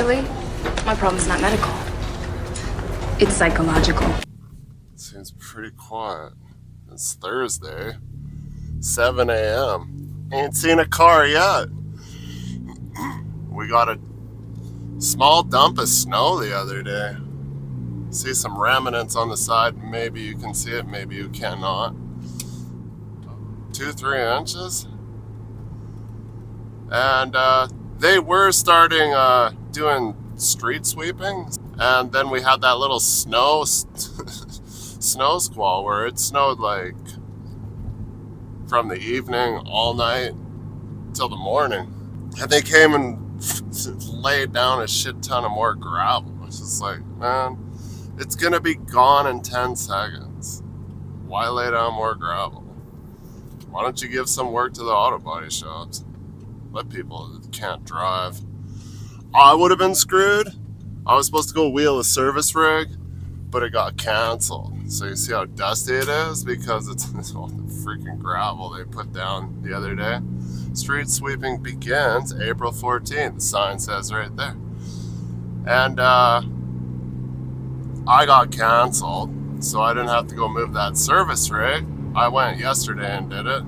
Actually, my problem's not medical. It's psychological. Seems pretty quiet. It's Thursday, 7 a.m. Ain't seen a car yet. We got a small dump of snow the other day. See some remnants on the side. Maybe you can see it, maybe you cannot. 2-3 inches. And they were starting doing street sweeping. And then we had that little snow squall where it snowed like from the evening all night till the morning. And they came and laid down a shit ton of more gravel. It's just like, man, it's gonna be gone in 10 seconds. Why lay down more gravel? Why don't you give some work to the auto body shops? Let people that can't drive. I would have been screwed. I was supposed to go wheel a service rig, but it got canceled. So you see how dusty it is? Because it's all the freaking gravel they put down the other day. Street sweeping begins April 14th. The sign says right there. And I got canceled, so I didn't have to go move that service rig. I went yesterday and did it.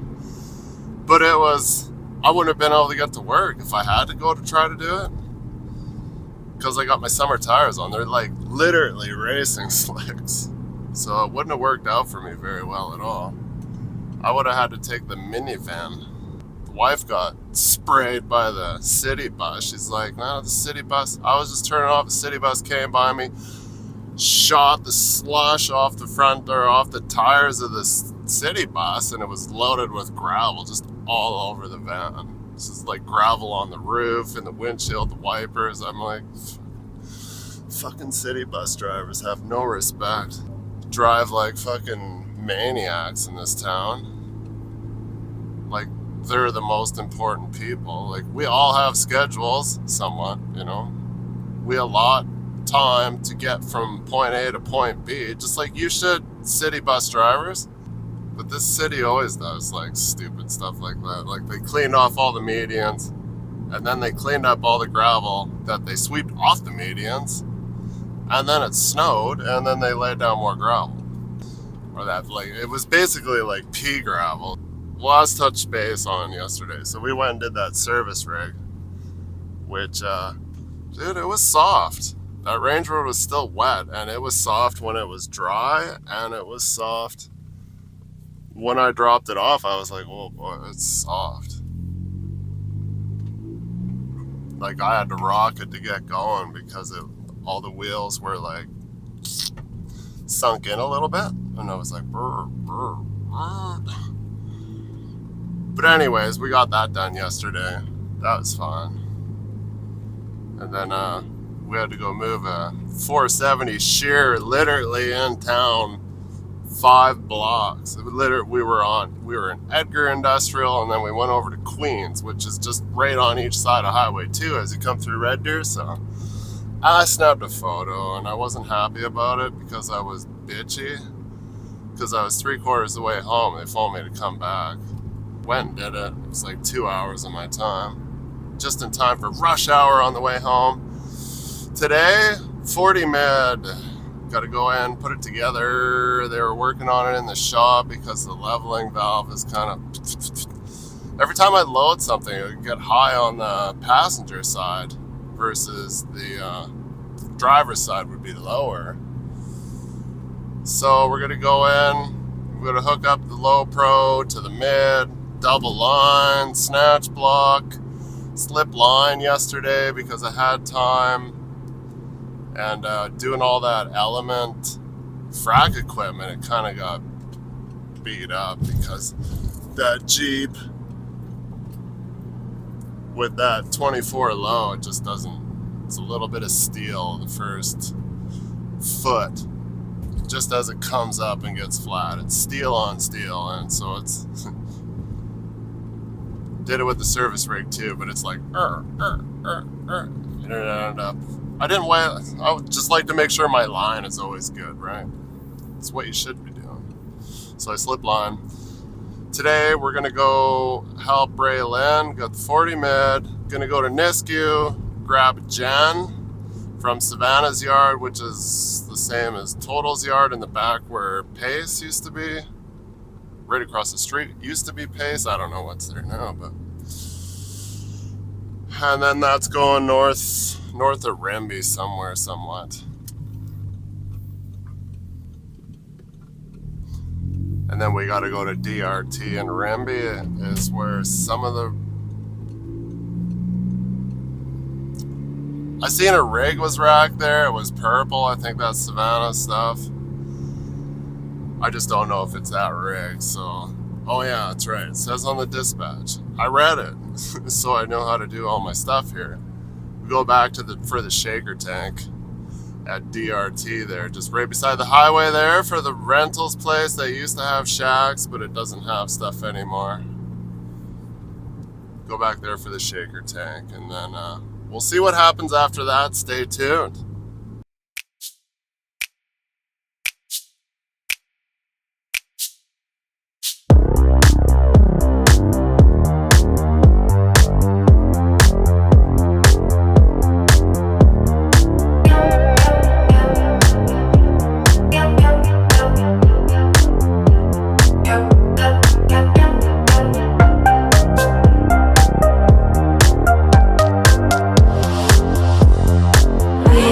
But I wouldn't have been able to get to work if I had to go to try to do it. Because I got my summer tires on. They're like literally racing slicks. So it wouldn't have worked out for me very well at all. I would have had to take the minivan. The wife got sprayed by the city bus. She's like, no, the city bus. I was just turning off. The city bus came by me, shot the slush off the front or off the tires of the city bus, and it was loaded with gravel just all over the van. This is like gravel on the roof and the windshield, the wipers. I'm like, fucking city bus drivers have no respect. Drive like fucking maniacs in this town. Like, they're the most important people. Like, we all have schedules, somewhat, you know. We allot time to get from point A to point B, just like you should, city bus drivers. But this city always does like stupid stuff like that. Like, they cleaned off all the medians, and then they cleaned up all the gravel that they swept off the medians, and then it snowed, and then they laid down more gravel. Or that, like, it was basically like pea gravel. Last touch base on yesterday, so we went and did that service rig, which, dude, it was soft. That Range Road was still wet, and it was soft when it was dry, and it was soft when I dropped it off. I was like, oh boy, it's soft. Like, I had to rock it to get going because all the wheels were like sunk in a little bit, and I was like, brr, brr, brr. But anyways, we got that done yesterday. That was fun. And then we had to go move a 470 shear literally in town 5 blocks. We were in Edgar Industrial, and then we went over to Queens, which is just right on each side of Highway 2 as you come through Red Deer. So I snapped a photo, and I wasn't happy about it because I was bitchy. Because I was 3/4 of the way home. They phoned me to come back. Went and did it. It was like 2 hours of my time. Just in time for rush hour on the way home. Today, 40 mid. Got to go in, put it together. They were working on it in the shop because the leveling valve is kind of... Every time I load something, it would get high on the passenger side versus the driver's side would be lower. So we're going to go in. We're going to hook up the low pro to the mid, double line, snatch block, slip line yesterday because I had time. And doing all that element frac equipment, it kind of got beat up because that Jeep with that 24 low, it just doesn't, it's a little bit of steel the first foot just as it comes up and gets flat. It's steel on steel, and so it's did it with the service rig too, but it's like and it ended up, I would just like to make sure my line is always good, right? It's what you should be doing. So I slip line. Today we're gonna go help Ray Lynn, got the 40 mid, gonna go to Nisku, grab Jen, from Savannah's yard, which is the same as Total's yard in the back where Pace used to be. Right across the street used to be Pace. I don't know what's there now, but. And then that's going north of Rimby somewhere, somewhat. And then we got to go to DRT, and Rimby is where some of the... I seen a rig was racked there. It was purple. I think that's Savannah stuff. I just don't know if it's that rig, so... Oh yeah, that's right. It says on the dispatch. I read it, so I know how to do all my stuff here. We go back to for the shaker tank at DRT there, just right beside the highway there for the rentals place. They used to have shacks, but it doesn't have stuff anymore. Go back there for the shaker tank, and then we'll see what happens after that. Stay tuned. We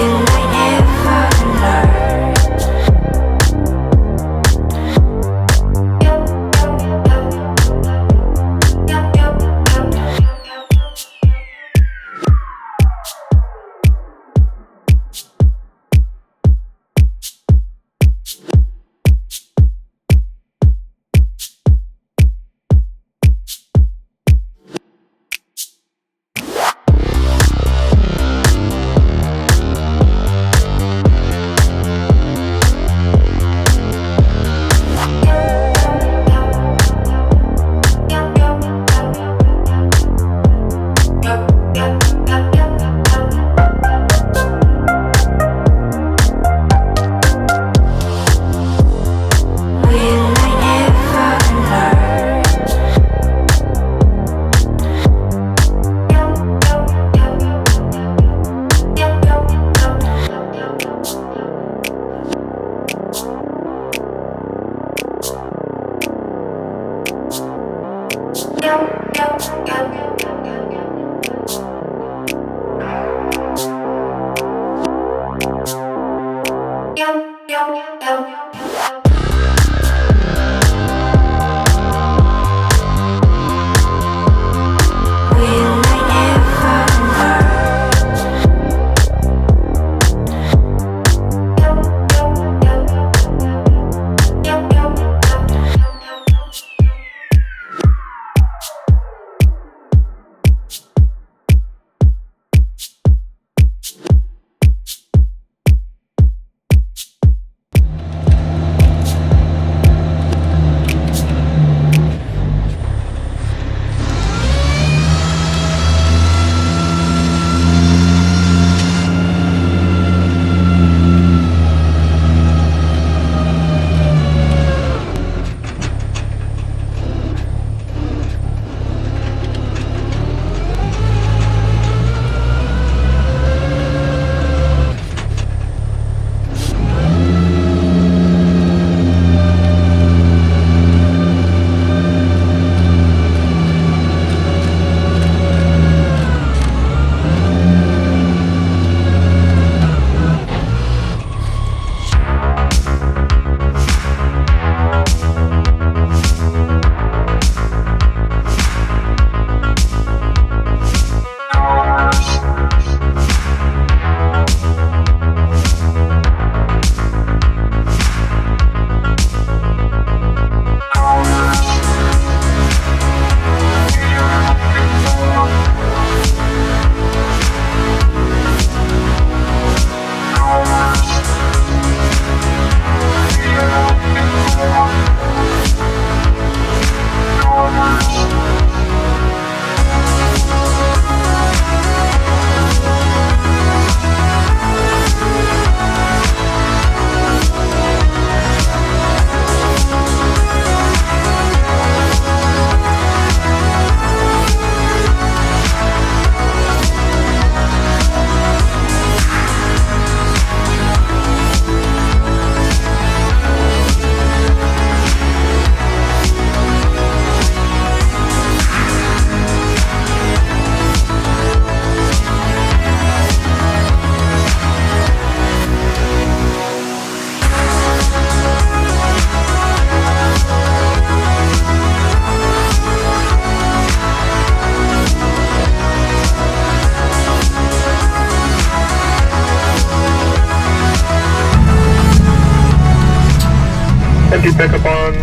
pick up on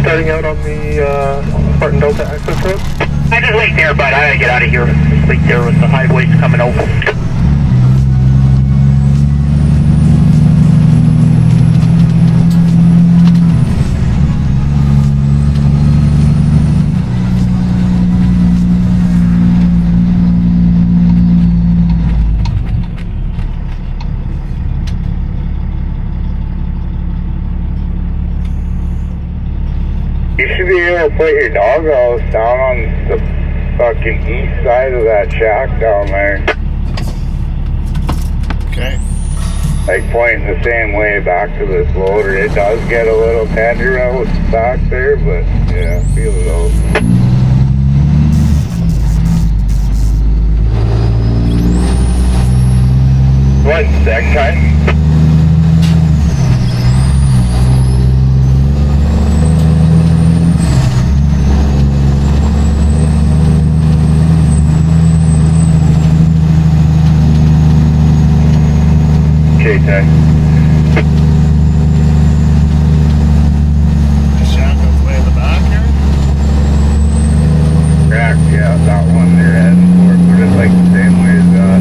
starting out on the Spartan Delta access road? I just wait there, but I gotta get out of here. Just wait there with the highways coming over. You should be able to put your doghouse down on the fucking east side of that shack down there. Okay. Like pointing the same way back to this loader. It does get a little tender out back there, but yeah, feel it out. 1 sec time. Okay, Ty. The shack goes way in the back here? Correct, yeah, that one they're heading for. Put it like the same way as that.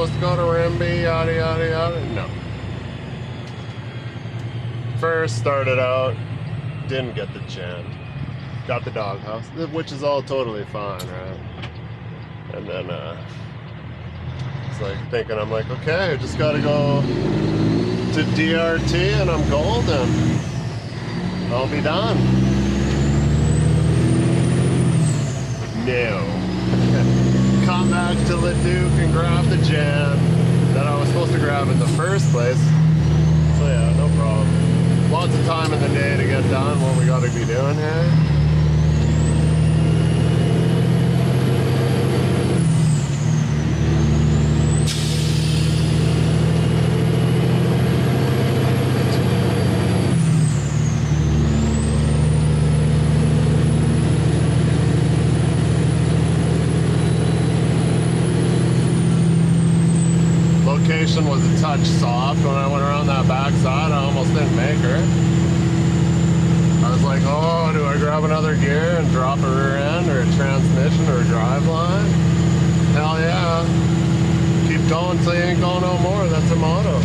supposed to go to Rimby, yada, yada, yada. No. First started out, didn't get the chant. Got the doghouse, which is all totally fine, right? And then, it's like thinking, I'm like, okay, I just gotta go to DRT and I'm golden. I'll be done. No. Come back to Leduc and grab the Jan that I was supposed to grab in the first place. So yeah, no problem. Lots of time in the day to get done what we gotta be doing here. Location was a touch soft. When I went around that backside, I almost didn't make her. I was like, oh, do I grab another gear and drop a rear end or a transmission or a drive line? Hell yeah. Keep going till you ain't going no more. That's a motto.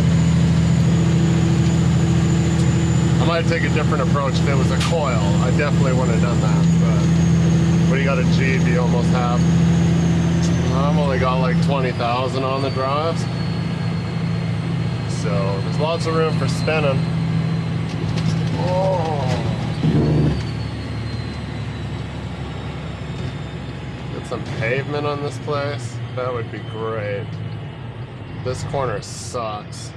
I might take a different approach if it was a coil. I definitely wouldn't have done that. But when you got a Jeep, you almost have. I've only got like 20,000 on the drives. So there's lots of room for spinning. Oh. Get some pavement on this place. That would be great. This corner sucks.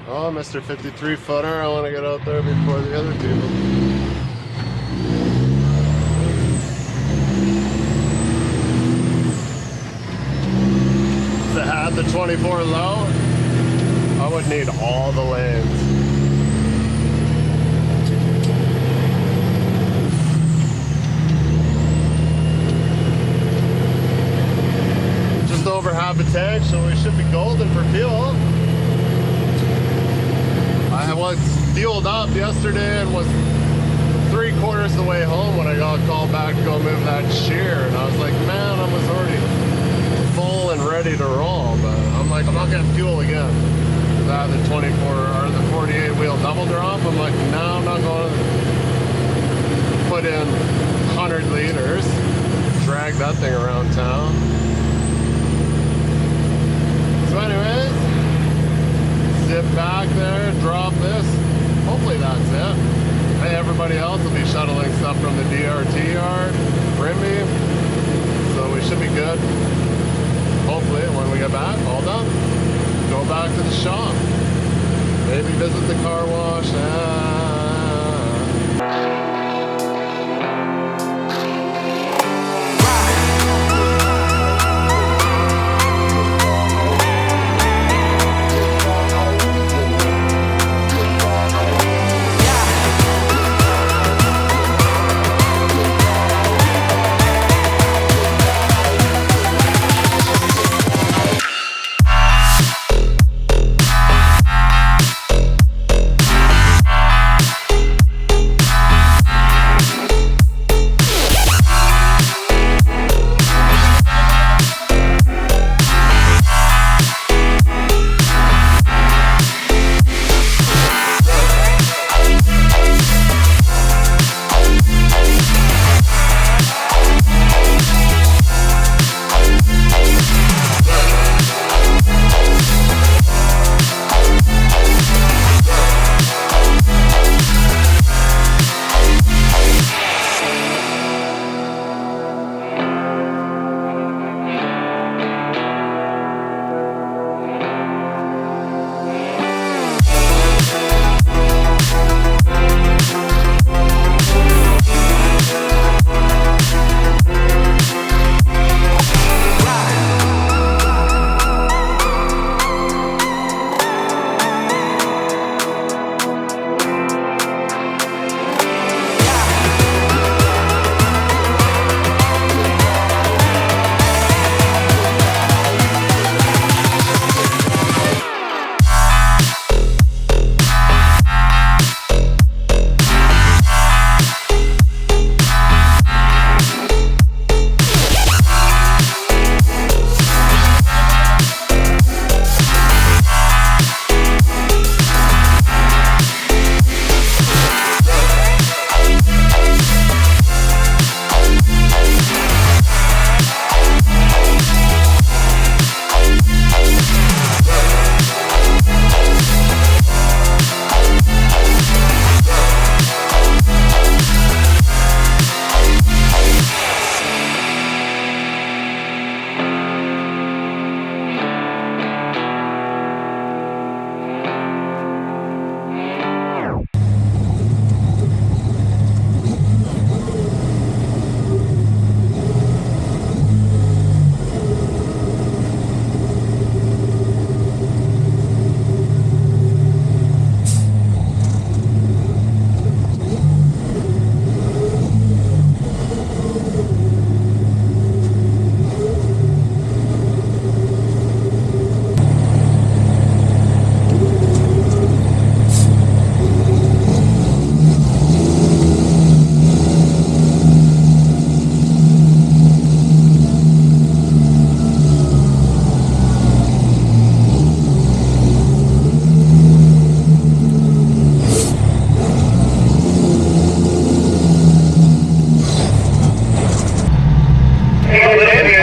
Oh, Mr. 53 footer, I want to get out there before the other people. If it had the 24 low, I would need all the lanes. Just over half a tank, so we should be golden for fuel. I was fueled up yesterday and was 3/4 of the way home when I got called back to go move that shear. And I was like, man, I was already full and ready to roll. But I'm like, I'm not going to fuel again. I had the 24 or the 48 wheel double drop. I'm like, no, I'm not going to put in 100 liters, drag that thing around town. So anyways, zip back there, drop this. Hopefully that's it. Hey, everybody else will be shuttling stuff from the DRT yard, Rimby. So we should be good. Hopefully, when we get back, all done. Go back to the shop. Maybe visit the car wash.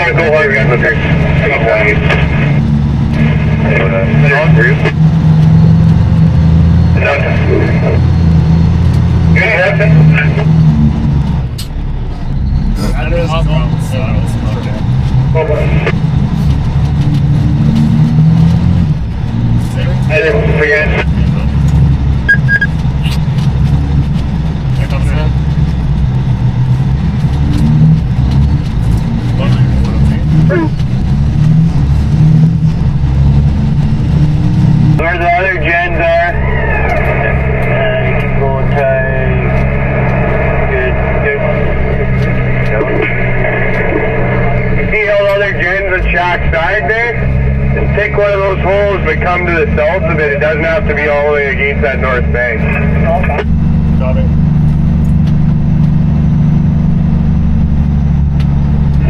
Yeah, go hard again with her. That is I didn't forget. Here comes in. Where the other gens are. Keep going tight. Good. You see all the other gens on Shack's side there? Just take one of those holes but come to the south of it. It doesn't have to be all the way against that north bank. Got it.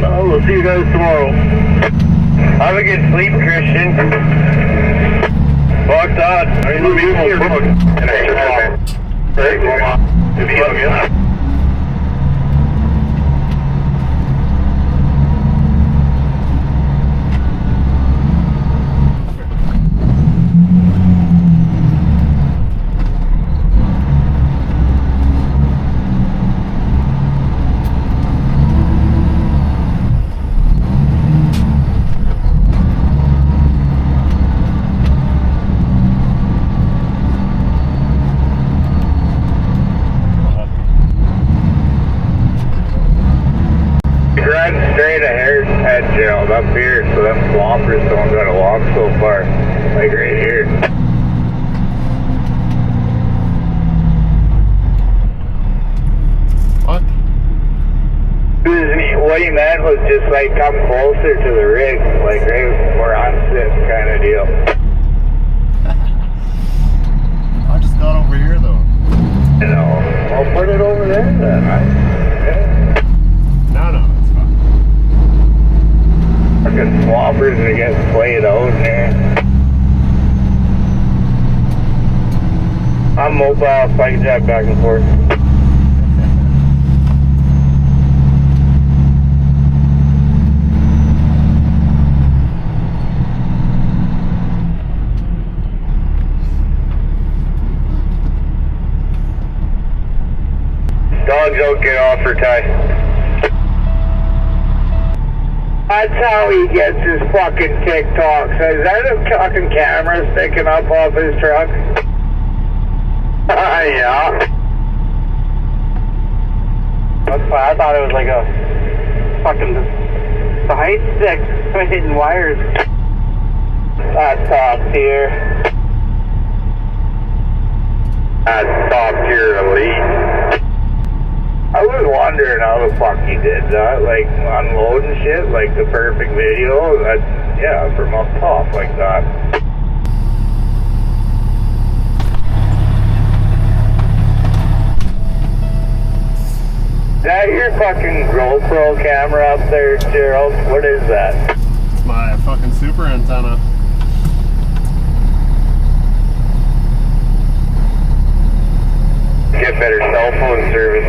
Well, we'll see you guys tomorrow. Have a good sleep, Christian. Fuck that. I mean, leave your phone. And I very cool. To be on you. Straight ahead head jailed up here, so them swampers don't gotta walk so far, like right here. What? What he meant was just like come closer to the rig, like right where I'm sitting kind of deal. I just got over here though. You know, I'll put it over there then. No, it's fine. Fucking swampers are getting played out in there. I'm mobile, so I can jab back and forth. Dogs don't get off for tie. That's how he gets his fucking TikToks. Is that a fucking camera sticking up off his truck? Yeah. That's fine. I thought it was like a fucking the height stick hitting wires. That's top tier. That's top tier elite. I was wondering how the fuck he did that, like unloading shit, like the perfect video. Yeah, from up top like that. Is that your fucking GoPro camera up there, Gerald? What is that? It's my fucking super antenna. Get better cell phone service.